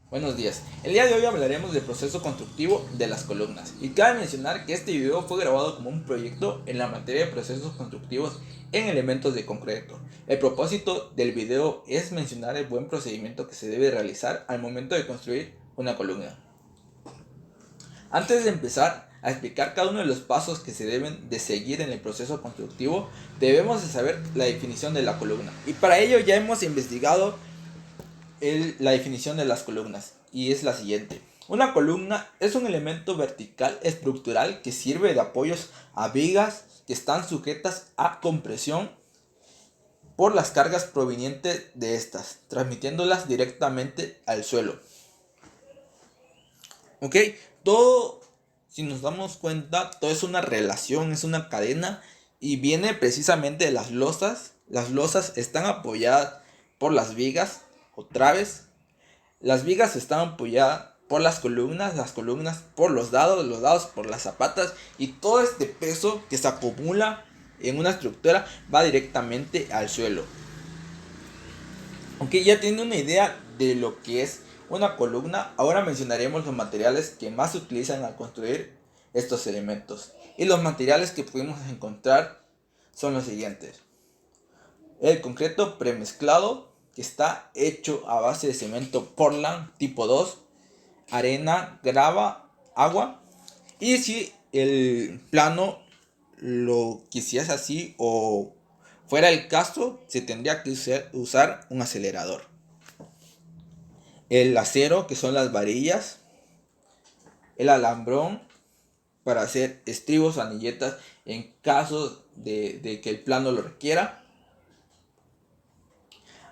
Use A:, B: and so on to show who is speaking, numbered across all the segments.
A: Buenos días, el día de hoy hablaremos del proceso constructivo de las columnas y cabe mencionar que este video fue grabado como un proyecto en la materia de procesos constructivos en elementos de concreto. El propósito del video es mencionar el buen procedimiento que se debe realizar al momento de construir una columna. Antes de empezar a explicar cada uno de los pasos que se deben de seguir en el proceso constructivo, debemos de saber la definición de la columna y para ello ya hemos investigado la definición de las columnas y es la siguiente. Una columna es un elemento vertical estructural que sirve de apoyos a vigas que están sujetas a compresión por las cargas provenientes de estas, transmitiéndolas directamente al suelo. Ok, todo, si nos damos cuenta, todo es una relación, es una cadena y viene precisamente de las losas. Las losas están apoyadas por las vigas o traves. Las vigas están apoyadas por las columnas por los dados por las zapatas y todo este peso que se acumula en una estructura va directamente al suelo. Aunque ya tiene una idea de lo que es una columna, ahora mencionaremos los materiales que más se utilizan al construir estos elementos. Y los materiales que pudimos encontrar son los siguientes. El concreto premezclado, que está hecho a base de cemento Portland tipo 2, arena, grava, agua. Y si el plano lo quisieras así o fuera el caso, se tendría que usar un acelerador. El acero, que son las varillas. El alambrón, para hacer estribos, anilletas en caso de que el plano lo requiera.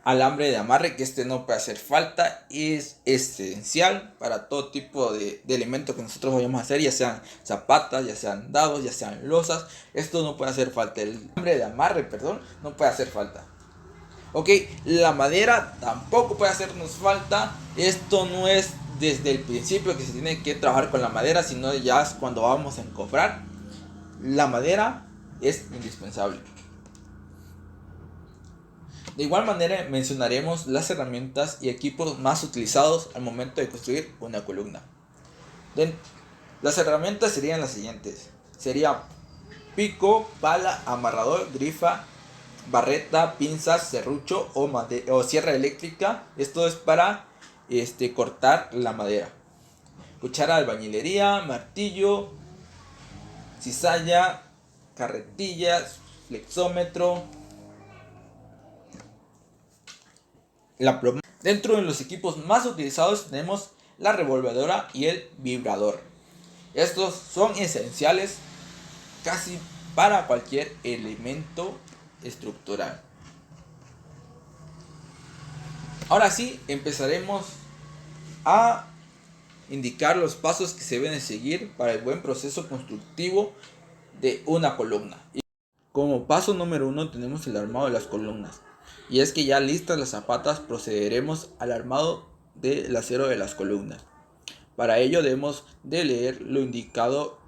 A: Alambre de amarre, que este no puede hacer falta, es esencial para todo tipo de elementos que nosotros vayamos a hacer, ya sean zapatas, ya sean dados, ya sean losas. Esto no puede hacer falta, el alambre de amarre, perdón, no puede hacer falta. Ok, la madera tampoco puede hacernos falta. Esto no es desde el principio que se tiene que trabajar con la madera, sino ya es cuando vamos a encofrar. La madera es indispensable. De igual manera mencionaremos las herramientas y equipos más utilizados al momento de construir una columna. Las herramientas serían las siguientes. Sería pico, pala, amarrador, grifa, barreta, pinzas, serrucho o sierra eléctrica. Esto es para cortar la madera. Cuchara de albañilería, martillo, cizalla, carretillas, flexómetro, la pluma. Dentro de los equipos más utilizados tenemos la revolvedora y el vibrador. Estos son esenciales casi para cualquier elemento estructural. Ahora sí, empezaremos a indicar los pasos que se deben seguir para el buen proceso constructivo de una columna. Como paso número 1 tenemos el armado de las columnas. Y es que ya listas las zapatas procederemos al armado del acero de las columnas. Para ello debemos de leer lo indicado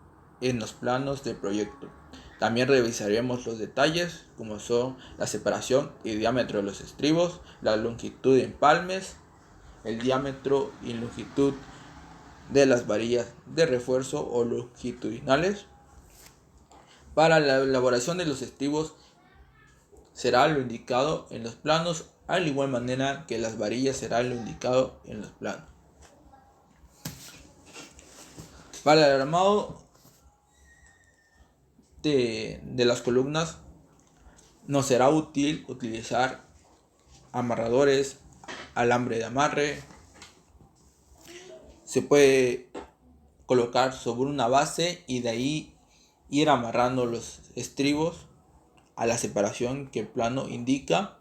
A: en los planos del proyecto. También revisaremos los detalles como son la separación y diámetro de los estribos, la longitud de empalmes, el diámetro y longitud de las varillas de refuerzo o longitudinales. Para la elaboración de los estribos será lo indicado en los planos, al igual manera que las varillas será lo indicado en los planos. Para el armado de las columnas nos será útil utilizar amarradores, alambre de amarre. Se puede colocar sobre una base y de ahí ir amarrando los estribos a la separación que el plano indica.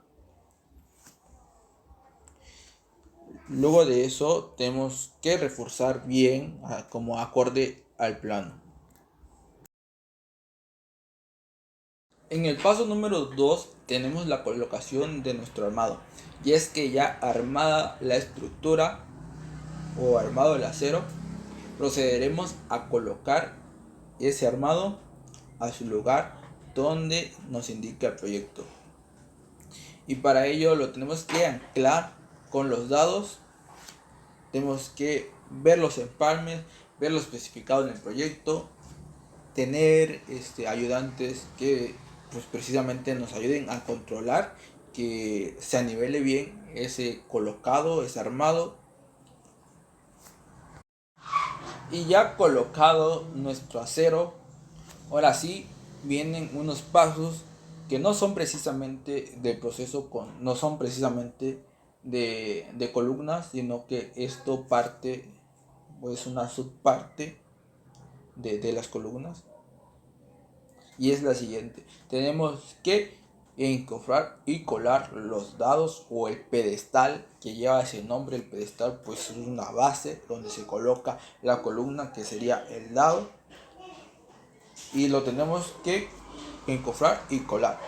A: Luego de eso tenemos que reforzar bien como acorde al plano. En el paso número 2 tenemos la colocación de nuestro armado. Y es que ya armada la estructura o armado el acero, procederemos a colocar ese armado a su lugar donde nos indica el proyecto. Y para ello lo tenemos que anclar con los dados tenemos que ver los empalmes, ver lo especificado en el proyecto, tener ayudantes que pues precisamente nos ayuden a controlar que se anivele bien ese colocado, ese armado. Y ya colocado nuestro acero, ahora sí vienen unos pasos que no son precisamente del proceso no son precisamente de columnas, sino que esto parte, pues una subparte de las columnas, y es la siguiente: tenemos que encofrar y colar los dados o el pedestal que lleva ese nombre. El pedestal pues es una base donde se coloca la columna, que sería el dado, y lo tenemos que encofrar y colar.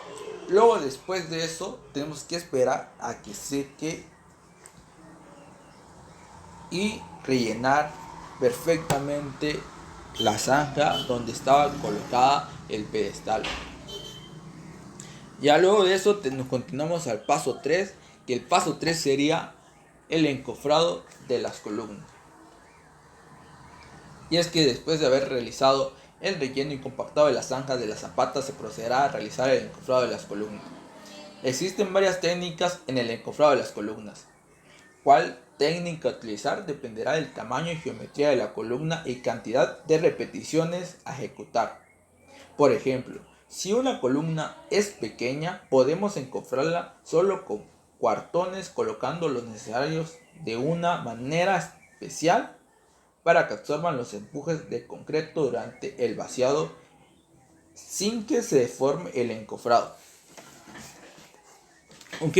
A: Luego, después de eso, tenemos que esperar a que seque y rellenar perfectamente la zanja donde estaba colocada el pedestal. Ya luego de eso nos continuamos al paso 3, que el paso 3 sería el encofrado de las columnas. Y es que después de haber realizado el relleno y compactado de las zanjas de las zapatas, se procederá a realizar el encofrado de las columnas. Existen varias técnicas en el encofrado de las columnas. ¿Cuál técnica utilizar? Dependerá del tamaño y geometría de la columna y cantidad de repeticiones a ejecutar. Por ejemplo, si una columna es pequeña, podemos encofrarla solo con cuartones, colocando los necesarios de una manera especial para que absorban los empujes de concreto durante el vaciado sin que se deforme el encofrado. Ok,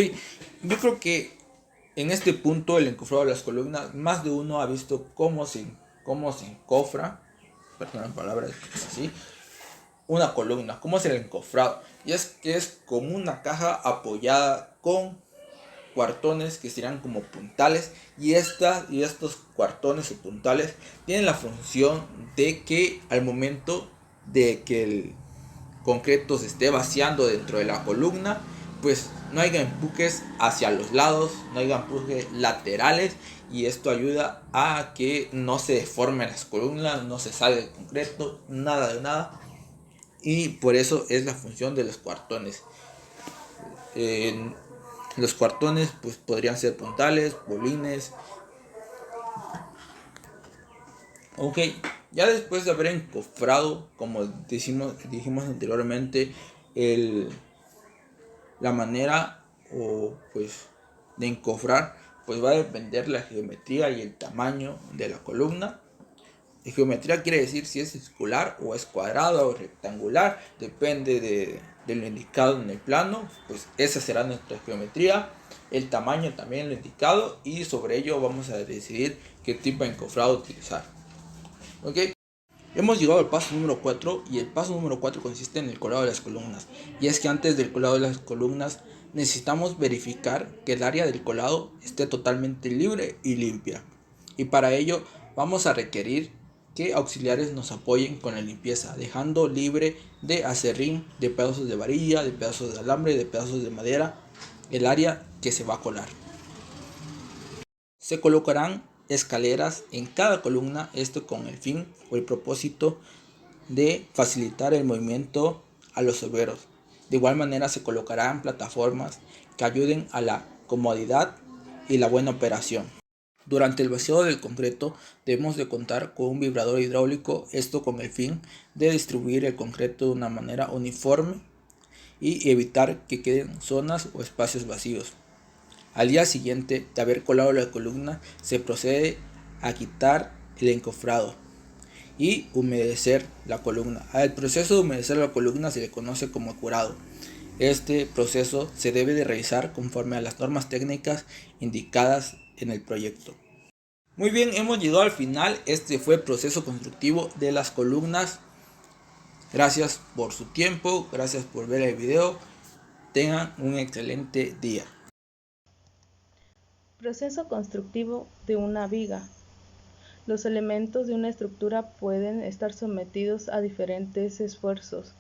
A: yo creo que en este punto el encofrado de las columnas, más de uno ha visto cómo se encofra, perdón la palabra, es así, una columna, cómo es el encofrado. Y es que es como una caja apoyada con cuartones que serían como puntales, y estos cuartones o puntales tienen la función de que al momento de que el concreto se esté vaciando dentro de la columna, pues no haya empujes hacia los lados, no haya empujes laterales, y esto ayuda a que no se deformen las columnas, no se salga el concreto, nada de nada. Y por eso es la función de los cuartones. Los cuartones pues podrían ser puntales, bolines. Ok, ya después de haber encofrado, como dijimos anteriormente, la manera o pues de encofrar pues va a depender la geometría y el tamaño de la columna. Y geometría quiere decir si es circular o es cuadrada o rectangular, depende de lo indicado en el plano, pues esa será nuestra geometría. El tamaño también lo indicado, y sobre ello vamos a decidir qué tipo de encofrado utilizar. Ok, hemos llegado al paso número 4, y el paso número 4 consiste en el colado de las columnas. Y es que antes del colado de las columnas necesitamos verificar que el área del colado esté totalmente libre y limpia. Y para ello vamos a requerir que auxiliares nos apoyen con la limpieza, dejando libre de acerrín, de pedazos de varilla, de pedazos de alambre, de pedazos de madera, el área que se va a colar. Se colocarán escaleras en cada columna, esto con el fin o el propósito de facilitar el movimiento a los obreros. De igual manera se colocarán plataformas que ayuden a la comodidad y la buena operación. Durante el vaciado del concreto debemos de contar con un vibrador hidráulico, esto con el fin de distribuir el concreto de una manera uniforme y evitar que queden zonas o espacios vacíos. Al día siguiente de haber colado la columna, se procede a quitar el encofrado y humedecer la columna. Al proceso de humedecer la columna se le conoce como curado. Este proceso se debe de realizar conforme a las normas técnicas indicadas en el proyecto. Muy bien, hemos llegado al final. Este fue el proceso constructivo de las columnas. Gracias por su tiempo, gracias por ver el video. Tengan un excelente día.
B: Proceso constructivo de una viga. Los elementos de una estructura pueden estar sometidos a diferentes esfuerzos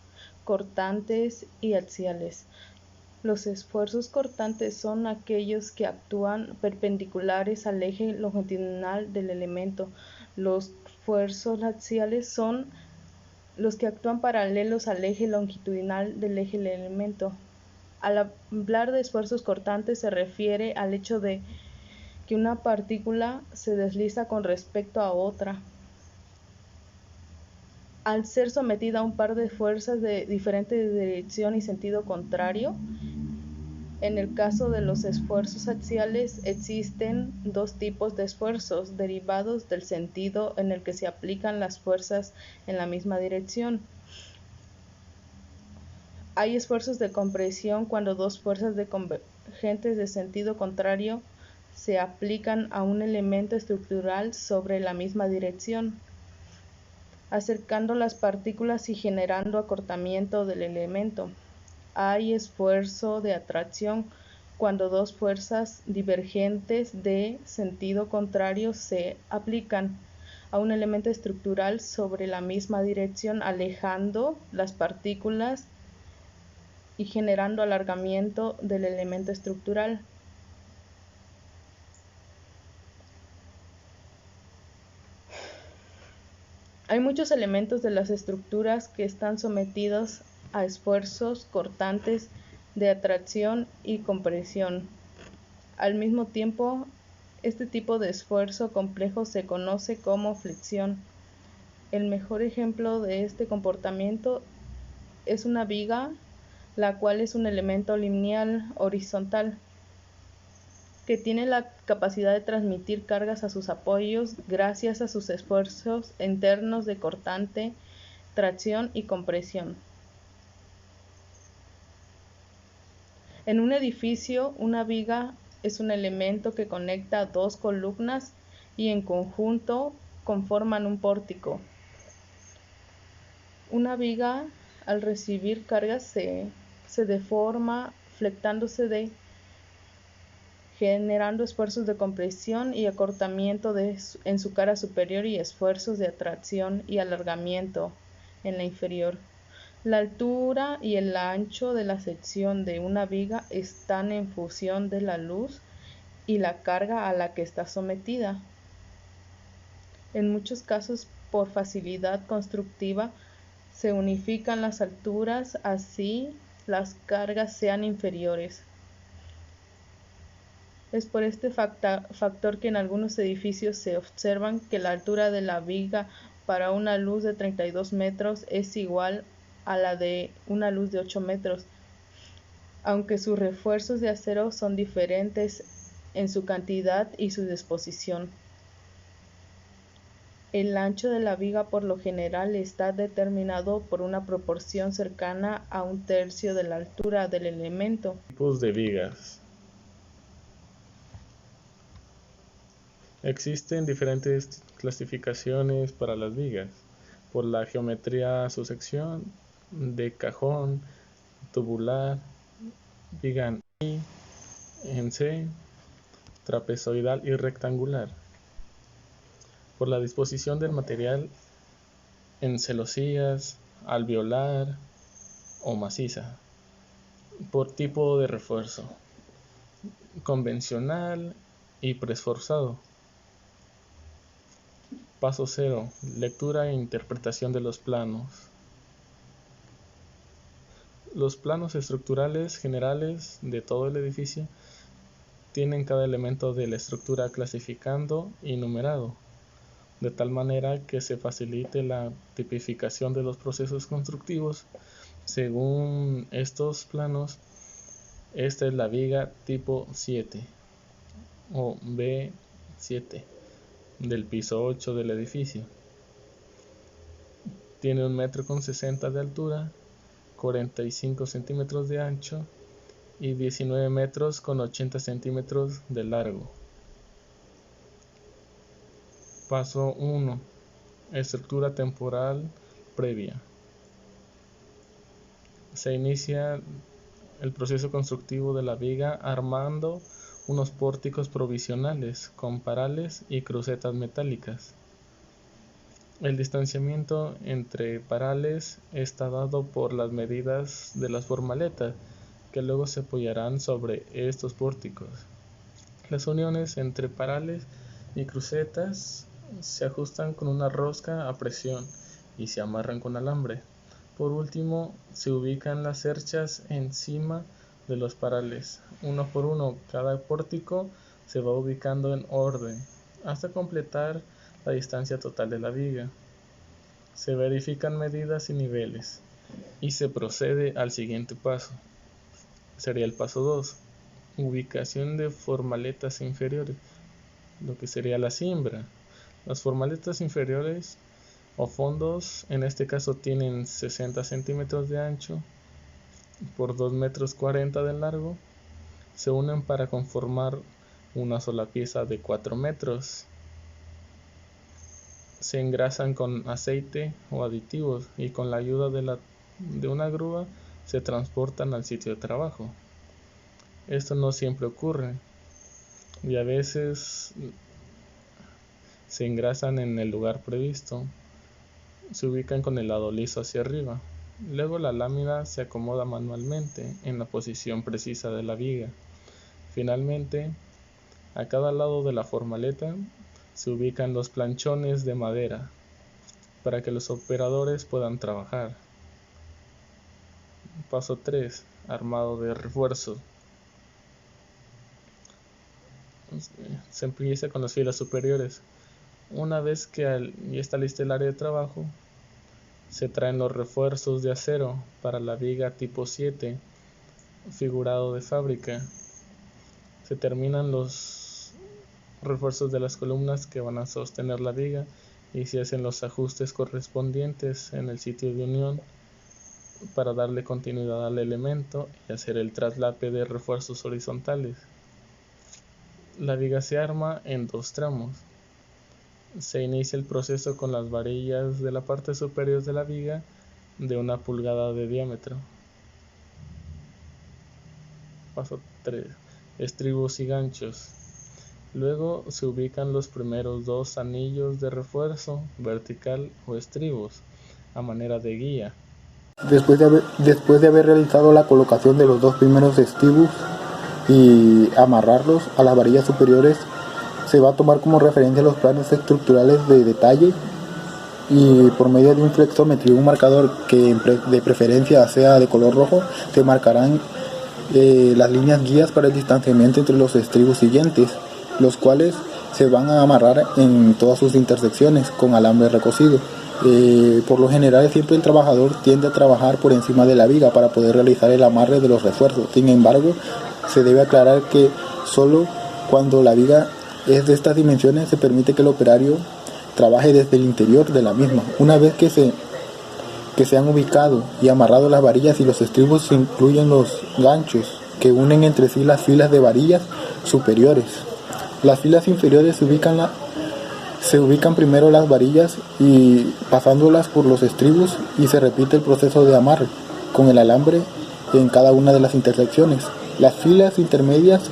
B: cortantes y axiales. Los esfuerzos cortantes son aquellos que actúan perpendiculares al eje longitudinal del elemento. Los esfuerzos axiales son los que actúan paralelos al eje longitudinal del eje del elemento. Al hablar de esfuerzos cortantes se refiere al hecho de que una partícula se desliza con respecto a otra, al ser sometida a un par de fuerzas de diferente dirección y sentido contrario. En el caso de los esfuerzos axiales existen dos tipos de esfuerzos derivados del sentido en el que se aplican las fuerzas en la misma dirección. Hay esfuerzos de compresión cuando dos fuerzas convergentes de sentido contrario se aplican a un elemento estructural sobre la misma dirección, acercando las partículas y generando acortamiento del elemento. Hay esfuerzo de atracción cuando dos fuerzas divergentes de sentido contrario se aplican a un elemento estructural sobre la misma dirección, alejando las partículas y generando alargamiento del elemento estructural. Hay muchos elementos de las estructuras que están sometidos a esfuerzos cortantes de atracción y compresión. Al mismo tiempo, este tipo de esfuerzo complejo se conoce como flexión. El mejor ejemplo de este comportamiento es una viga, la cual es un elemento lineal horizontal que tiene la capacidad de transmitir cargas a sus apoyos gracias a sus esfuerzos internos de cortante, tracción y compresión. En un edificio, una viga es un elemento que conecta dos columnas y en conjunto conforman un pórtico. Una viga, al recibir cargas, se deforma, flectándose generando esfuerzos de compresión y acortamiento en su cara superior y esfuerzos de atracción y alargamiento en la inferior. La altura y el ancho de la sección de una viga están en función de la luz y la carga a la que está sometida. En muchos casos, por facilidad constructiva, se unifican las alturas, así las cargas sean inferiores. Es por este factor que en algunos edificios se observa que la altura de la viga para una luz de 32 metros es igual a la de una luz de 8 metros, aunque sus refuerzos de acero son diferentes en su cantidad y su disposición. El ancho de la viga por lo general está determinado por una proporción cercana a un tercio de la altura del elemento.
C: Tipos de vigas. Existen diferentes clasificaciones para las vigas, por la geometría su sección, de cajón, tubular, viga en I, en C, trapezoidal y rectangular. Por la disposición del material en celosías, alveolar o maciza. Por tipo de refuerzo, convencional y preesforzado. Paso 0. Lectura e interpretación de los planos. Los planos estructurales generales de todo el edificio tienen cada elemento de la estructura clasificando y numerado, de tal manera que se facilite la tipificación de los procesos constructivos. Según estos planos, esta es la viga tipo 7 o B7 del piso 8 del edificio. Tiene 1,60 m de altura, 45 centímetros de ancho y 19 metros con 80 centímetros de largo. Paso 1. Estructura temporal previa. Se inicia el proceso constructivo de la viga armando unos pórticos provisionales con parales y crucetas metálicas. El distanciamiento entre parales está dado por las medidas de las formaletas que luego se apoyarán sobre estos pórticos. Las uniones entre parales y crucetas se ajustan con una rosca a presión y se amarran con alambre. Por último, se ubican las cerchas encima de los parales. Uno por uno, cada pórtico se va ubicando en orden hasta completar la distancia total de la viga. Se verifican medidas y niveles y se procede al siguiente paso. Sería el paso 2. Ubicación de formaletas inferiores, lo que sería la cimbra. Las formaletas inferiores o fondos, en este caso tienen 60 centímetros de ancho por 2,40 m de largo. Se unen para conformar una sola pieza de 4 metros. Se engrasan con aceite o aditivos y con la ayuda de una grúa se transportan al sitio de trabajo. Esto no siempre ocurre y a veces se engrasan en el lugar previsto. Se ubican con el lado liso hacia arriba. Luego la lámina se acomoda manualmente en la posición precisa de la viga. Finalmente, a cada lado de la formaleta se ubican los planchones de madera para que los operadores puedan trabajar. Paso 3. Armado de refuerzos. Se empieza con las filas superiores. Una vez que ya está lista el área de trabajo, se traen los refuerzos de acero para la viga tipo 7, figurado de fábrica. Se terminan los refuerzos de las columnas que van a sostener la viga y se hacen los ajustes correspondientes en el sitio de unión para darle continuidad al elemento y hacer el traslape de refuerzos horizontales. La viga se arma en 2 tramos. Se inicia el proceso con las varillas de la parte superior de la viga de 1 pulgada de diámetro. Paso 3. Estribos y ganchos. Luego se ubican los primeros 2 anillos de refuerzo vertical o estribos a manera de guía.
D: Después de haber realizado la colocación de los 2 primeros estribos y amarrarlos a las varillas superiores, se va a tomar como referencia los planos estructurales de detalle y por medio de un flexómetro y un marcador que de preferencia sea de color rojo, se marcarán las líneas guías para el distanciamiento entre los estribos siguientes, los cuales se van a amarrar en todas sus intersecciones con alambre recocido. Por lo general siempre el trabajador tiende a trabajar por encima de la viga para poder realizar el amarre de los refuerzos. Sin embargo, se debe aclarar que solo cuando la viga es de estas dimensiones se permite que el operario trabaje desde el interior de la misma. Una vez que se han ubicado y amarrado las varillas y los estribos, se incluyen los ganchos que unen entre sí las filas de varillas superiores. Las filas inferiores se ubican primero las varillas y pasándolas por los estribos, y se repite el proceso de amarre con el alambre en cada una de las intersecciones. Las filas intermedias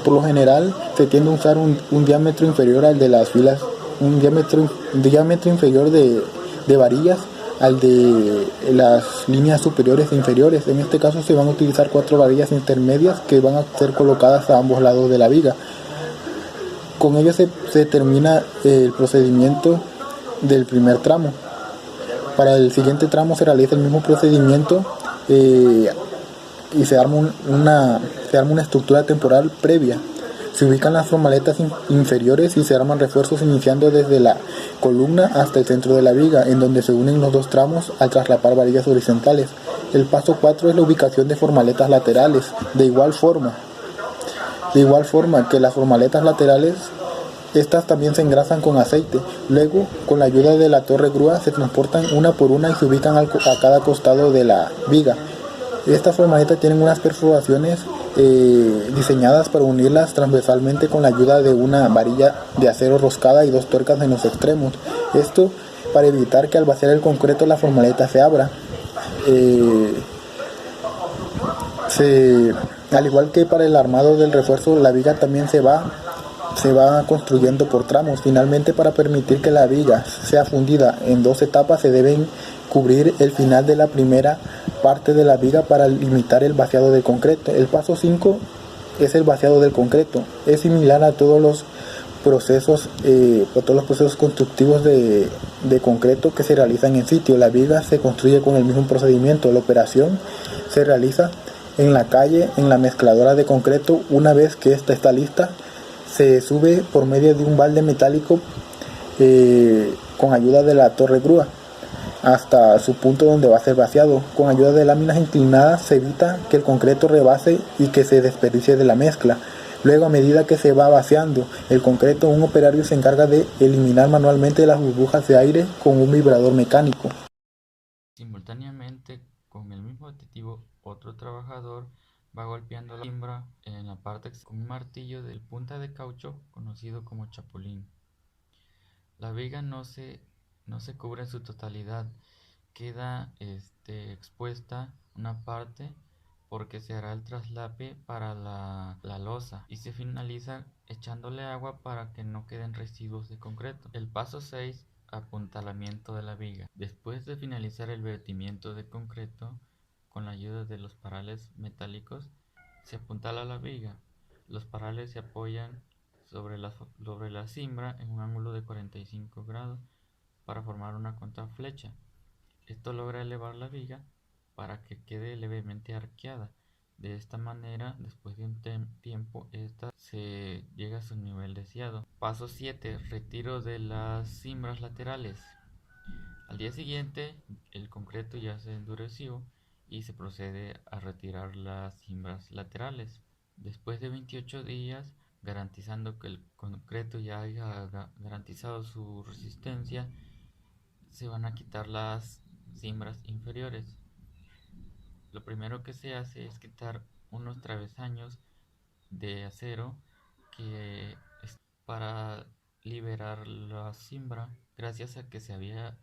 D: por lo general se tiende a usar un diámetro inferior al de las filas, un diámetro inferior de varillas al de las líneas superiores e inferiores. En este caso se van a utilizar 4 varillas intermedias que van a ser colocadas a ambos lados de la viga. Con ello se termina el procedimiento del primer tramo. Para el siguiente tramo se realiza el mismo procedimiento y se arma una estructura temporal previa. Se ubican las formaletas inferiores y se arman refuerzos iniciando desde la columna hasta el centro de la viga, en donde se unen los 2 tramos al traslapar varillas horizontales. El paso 4 es la ubicación de formaletas laterales. De igual forma que las formaletas laterales, estas también se engrasan con aceite. Luego, con la ayuda de la torre grúa, se transportan una por una y se ubican a cada costado de la viga. Estas formaletas tienen unas perforaciones diseñadas para unirlas transversalmente con la ayuda de una varilla de acero roscada y 2 tuercas en los extremos. Esto para evitar que al vaciar el concreto la formaleta se abra. Al igual que para el armado del refuerzo, la viga también se va construyendo por tramos. Finalmente, para permitir que la viga sea fundida en 2 etapas, se deben cubrir el final de la primera parte de la viga para limitar el vaciado de concreto. El paso 5 es el vaciado del concreto. Es similar a todos los procesos constructivos de concreto que se realizan en sitio. La viga se construye con el mismo procedimiento. La operación se realiza en la calle, en la mezcladora de concreto. Una vez que esta está lista, se sube por medio de un balde metálico con ayuda de la torre grúa hasta su punto donde va a ser vaciado. Con ayuda de láminas inclinadas se evita que el concreto rebase y que se desperdicie de la mezcla. Luego, a medida que se va vaciando el concreto, un operario se encarga de eliminar manualmente las burbujas de aire con un vibrador mecánico.
E: Simultáneamente, con el mismo aditivo, otro trabajador va golpeando la cimbra en la parte con un martillo de punta de caucho conocido como chapulín. La viga no se cubre en su totalidad, queda expuesta una parte porque se hará el traslape para la losa y se finaliza echándole agua para que no queden residuos de concreto. El paso 6, apuntalamiento de la viga. Después de finalizar el vertimiento de concreto, con la ayuda de los parales metálicos, se apuntala la viga. Los parales se apoyan sobre la cimbra en un ángulo de 45 grados para formar una contraflecha. Esto logra elevar la viga para que quede levemente arqueada. De esta manera, después de un tiempo, esta se llega a su nivel deseado. Paso 7. Retiro de las cimbras laterales. Al día siguiente, el concreto ya se endureció y se procede a retirar las cimbras laterales. Después de 28 días, garantizando que el concreto ya haya garantizado su resistencia, se van a quitar las cimbras inferiores. Lo primero que se hace es quitar unos travesaños de acero que es para liberar la cimbra. Gracias a que se había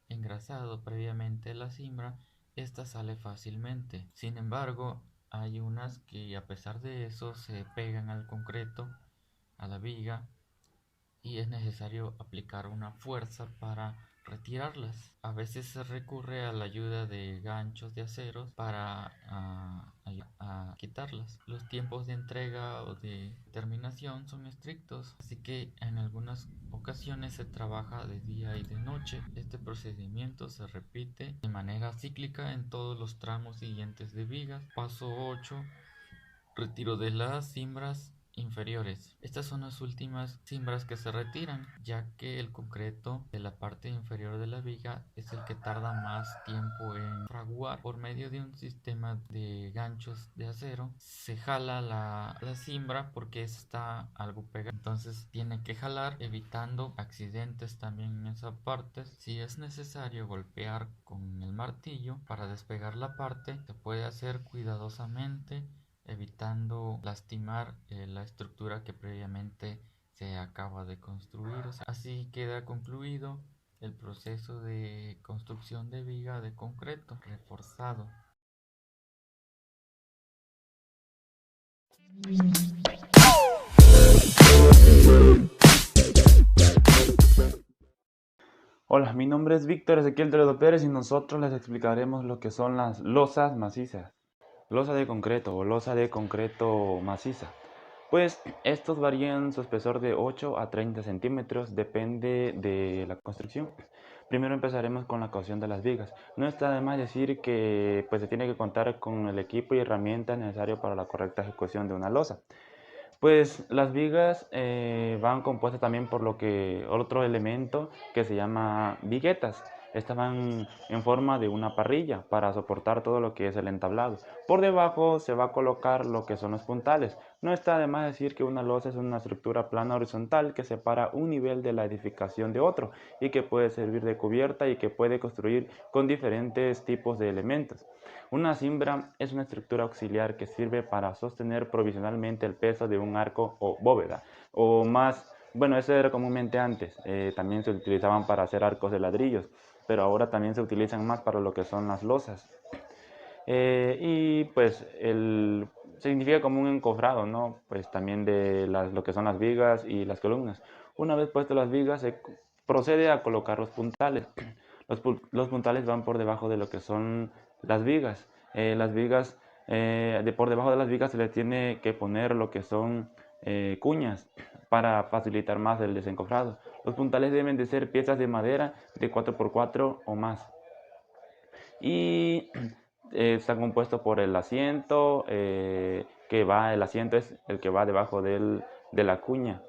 E: engrasado previamente la cimbra, esta sale fácilmente. Sin embargo, hay unas que a pesar de eso se pegan al concreto, a la viga, y es necesario aplicar una fuerza para retirarlas. A veces se recurre a la ayuda de ganchos de acero para quitarlas. Los tiempos de entrega o de terminación son estrictos, así que en algunas ocasiones se trabaja de día y de noche. Este procedimiento se repite de manera cíclica en todos los tramos siguientes de vigas. Paso 8. Retiro de las cimbras inferiores. Estas son las últimas cimbras que se retiran, ya que el concreto de la parte inferior de la viga es el que tarda más tiempo en fraguar. Por medio de un sistema de ganchos de acero se jala la cimbra porque está algo pegada, entonces tiene que jalar, evitando accidentes también en esa parte. Si es necesario golpear con el martillo para despegar la parte, se puede hacer cuidadosamente, evitando lastimar la estructura que previamente se acaba de construir. Así queda concluido el proceso de construcción de viga de concreto reforzado.
F: Hola, mi nombre es Víctor Ezequiel Toledo Pérez y nosotros les explicaremos lo que son las losas macizas. Losa de concreto o losa de concreto maciza. Pues estos varían su espesor de 8 a 30 centímetros, depende de la construcción. Primero empezaremos con la cocción de las vigas. No está de más decir que se tiene que contar con el equipo y herramientas necesarios para la correcta ejecución de una losa. Pues las vigas van compuestas también por otro elemento que se llama viguetas. Estas van en forma de una parrilla para soportar todo lo que es el entablado. Por debajo se va a colocar lo que son los puntales. No está de más decir que una losa es una estructura plana horizontal que separa un nivel de la edificación de otro y que puede servir de cubierta y que puede construir con diferentes tipos de elementos. Una cimbra es una estructura auxiliar que sirve para sostener provisionalmente el peso de un arco o bóveda, o más, bueno, eso era comúnmente antes, también se utilizaban para hacer arcos de ladrillos, pero ahora también se utilizan más para lo que son las losas. Y pues significa como un encofrado, ¿no? Pues también de lo que son las vigas y las columnas. Una vez puestas las vigas, se procede a colocar los puntales. Los puntales van por debajo de lo que son las vigas. Por debajo de las vigas se le tiene que poner lo que son cuñas para facilitar más el desencofrado. Los puntales deben de ser piezas de madera de 4x4 o más. Y está compuesto por el asiento, el asiento es el que va debajo de la cuña.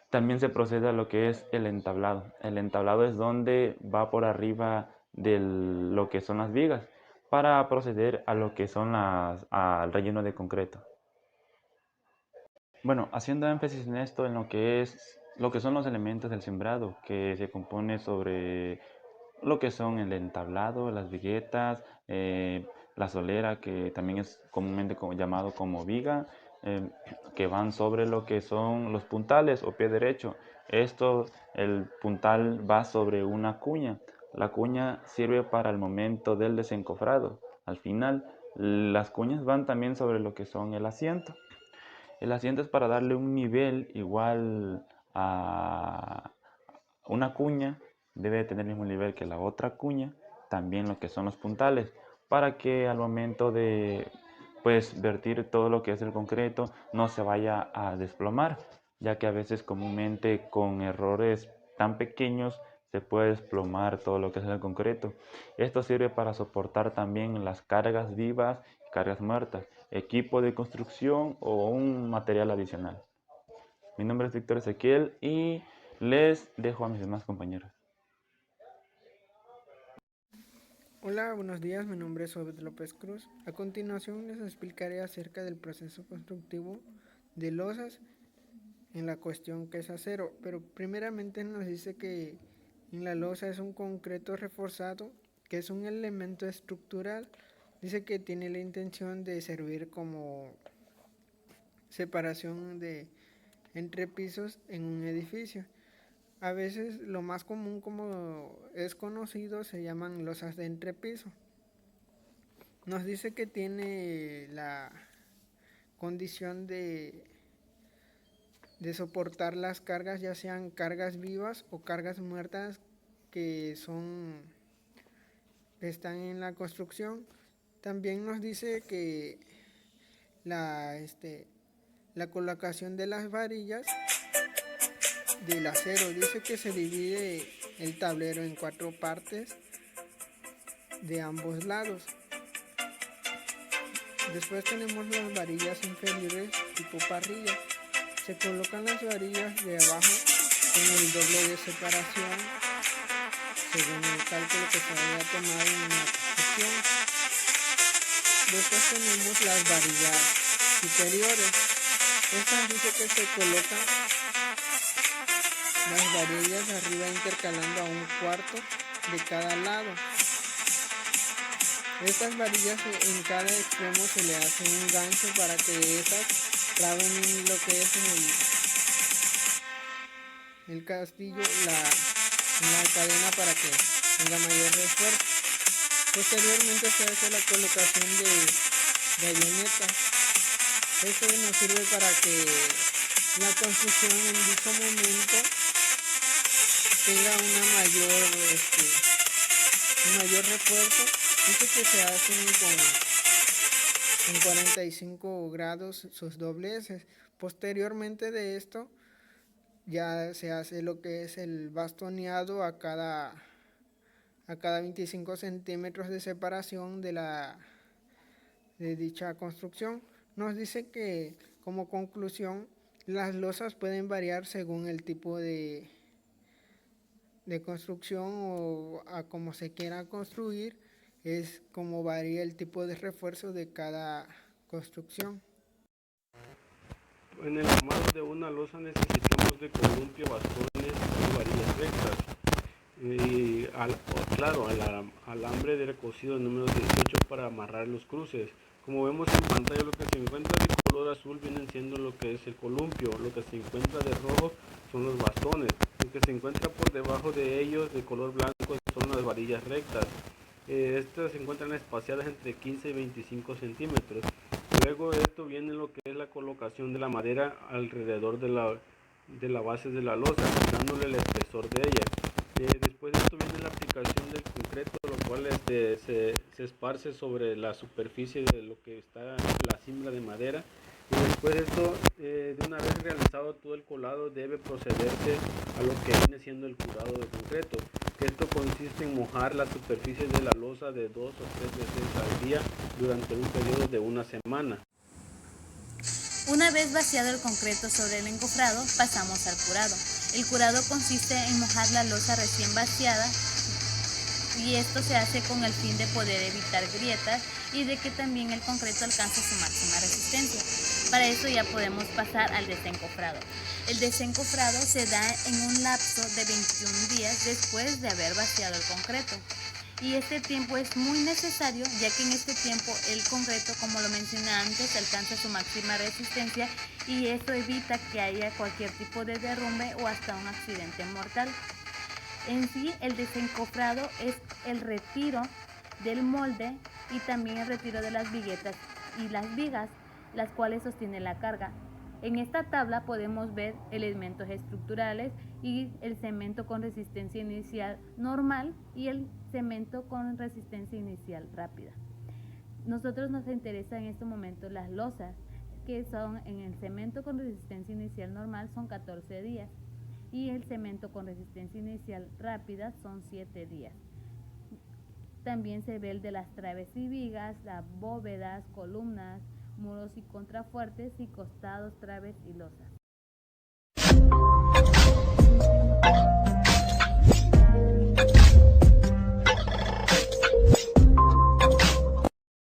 F: También se procede a lo que es el entablado. El entablado es donde va por arriba de lo que son las vigas para proceder a lo que son al relleno de concreto. Bueno, haciendo énfasis en esto, en lo que son los elementos del sembrado, que se compone sobre lo que son el entablado, las viguetas, la solera, que también es comúnmente llamado como viga, que van sobre lo que son los puntales o pie derecho. El puntal va sobre una cuña. La cuña sirve para el momento del desencofrado. Al final, las cuñas van también sobre lo que son el asiento. El asiento es para darle un nivel igual a una cuña, debe tener el mismo nivel que la otra cuña, también lo que son los puntales, para que al momento de vertir todo lo que es el concreto no se vaya a desplomar, ya que a veces comúnmente con errores tan pequeños se puede desplomar todo lo que es el concreto. Esto sirve para soportar también las cargas vivas y cargas muertas, equipo de construcción o un material adicional. Mi nombre es Víctor Ezequiel y les dejo a mis demás compañeros.
G: Hola, buenos días, mi nombre es Obed López Cruz. A continuación les explicaré acerca del proceso constructivo de losas en la cuestión que es acero, pero primeramente nos dice que en la losa es un concreto reforzado, que es un elemento estructural. Dice que tiene la intención de servir como separación entre pisos en un edificio. A veces lo más común, como es conocido, se llaman losas de entrepiso. Nos dice que tiene la condición de soportar las cargas, ya sean cargas vivas o cargas muertas que están en la construcción. También nos dice que la colocación de las varillas del acero, dice que se divide el tablero en 4 partes de ambos lados. Después tenemos las varillas inferiores tipo parrilla. Se colocan las varillas de abajo con el doble de separación según el cálculo que se haya tomado en la construcción. Después tenemos las varillas superiores. Estas dice que se colocan las varillas arriba intercalando a un cuarto de cada lado. Estas varillas en cada extremo se le hace un gancho para que estas traben en lo que es el castillo, la cadena, para que tenga mayor refuerzo. Posteriormente se hace la colocación de bayonetas. Esto nos sirve para que la construcción en dicho momento tenga un mayor refuerzo. Dice que se hacen en 45 grados sus dobleces. Posteriormente de esto ya se hace lo que es el bastoneado a cada 25 centímetros de separación de dicha construcción. Nos dice que como conclusión las losas pueden variar según el tipo de construcción o a cómo se quiera construir. Es como varía el tipo de refuerzo de cada construcción.
H: En el armado de una losa necesitamos de columpio, bastones y varillas rectas. Y alambre de recocido número 18 para amarrar los cruces. Como vemos en pantalla, lo que se encuentra de color azul vienen siendo lo que es el columpio, lo que se encuentra de rojo son los bastones, lo que se encuentra por debajo de ellos de color blanco son las varillas rectas. Estas se encuentran espaciadas entre 15 y 25 centímetros. Luego de esto viene lo que es la colocación de la madera alrededor de la base de la losa, dándole el espesor de ella. Después de esto viene la aplicación del concreto, lo cual se esparce sobre la superficie de lo que está la cimbra de madera. Y después de esto, de una vez realizado todo el colado, debe procederse a lo que viene siendo el curado de concreto. Esto consiste en mojar la superficie de la losa de 2 o 3 veces al día durante un periodo de una semana.
I: Una vez vaciado el concreto sobre el encofrado, pasamos al curado. El curado consiste en mojar la losa recién vaciada y esto se hace con el fin de poder evitar grietas y de que también el concreto alcance su máxima resistencia. Para eso ya podemos pasar al desencofrado. El desencofrado se da en un lapso de 21 días después de haber vaciado el concreto. Y este tiempo es muy necesario, ya que en este tiempo el concreto, como lo mencioné antes, alcanza su máxima resistencia y esto evita que haya cualquier tipo de derrumbe o hasta un accidente mortal. En sí, el desencofrado es el retiro del molde y también el retiro de las viguetas y las vigas, las cuales sostienen la carga. En esta tabla podemos ver elementos estructurales y el cemento con resistencia inicial normal y el cemento con resistencia inicial rápida. Nosotros nos interesa en este momento las losas, que son en el cemento con resistencia inicial normal son 14 días y el cemento con resistencia inicial rápida son 7 días. También se ve el de las traves y vigas, las bóvedas, columnas, muros y contrafuertes y costados, traves y losas.